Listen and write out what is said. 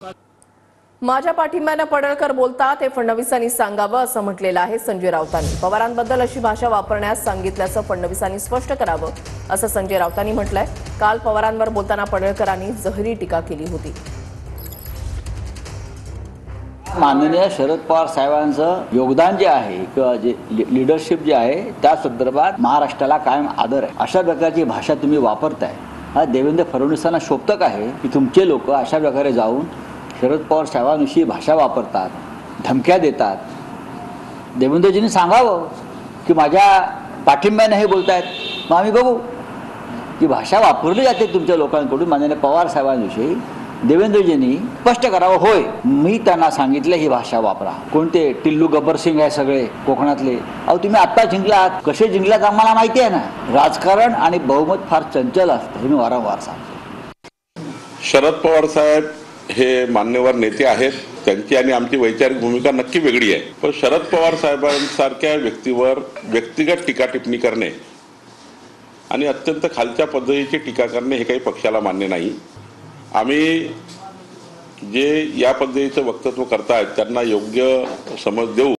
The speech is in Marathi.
माझ्या पाठिंब्याने पडळकर बोलतात हे फडणवीसांनी सांगावं असं म्हटलेलं आहे संजय राऊतांनी। पवारांबद्दल अशी भाषा वापरण्यास सांगितल्याचं फडणवीसांनी स्पष्ट करावं असं संजय राऊतांनी म्हटलंय। काल पवारांवर बोलताना पडळकरांनी जहरी टीका केली होती। माननीय शरद पवार साहेबांचं योगदान जे आहे किंवा जे लीडरशिप जे आहे त्या संदर्भात महाराष्ट्राला कायम आदर आहे। अशा प्रकारची भाषा तुम्ही वापरताय हा देवेंद्र फडणवीसांना शोभतक आहे की तुमचे लोक अशा प्रकारे जाऊन शरद पवार साहेबांविषयी भाषा वापरतात, धमक्या देतात। देवेंद्रजींनी सांगावं की माझ्या पाठिंब्याने हे बोलतायत, मग आम्ही बघू की भाषा वापरली जाते तुमच्या लोकांकडून। माननीय पवार साहेबांविषयी देवेंद्रजींनी स्पष्ट करावं, होय मी त्यांना सांगितलं ही भाषा वापरा। कोणते टिल्लू गब्बर सिंग आहे सगळे कोकणातले, अहो तुम्ही आत्ता जिंकलात, कसे जिंकलात आम्हाला माहिती आहे ना। राजकारण आणि बहुमत फार चंचल असतं हे मी वारंवार सांगतो। शरद पवार साहेब हे मान्यवर नेते आहेत, त्यांची आणि आमची वैचारिक भूमिका नक्की वेगळी आहे। पण शरद पवार साहेबांसारख्या व्यक्तीवर व्यक्तिगत टीका टिप्पणी करणे आणि अत्यंत खालच्या पद्धतीची टीका करणे हे काही पक्षाला मान्य नाही। आम्ही जे या पद्धतीचं वक्तव्य करतायत त्यांना योग्य समज देऊ।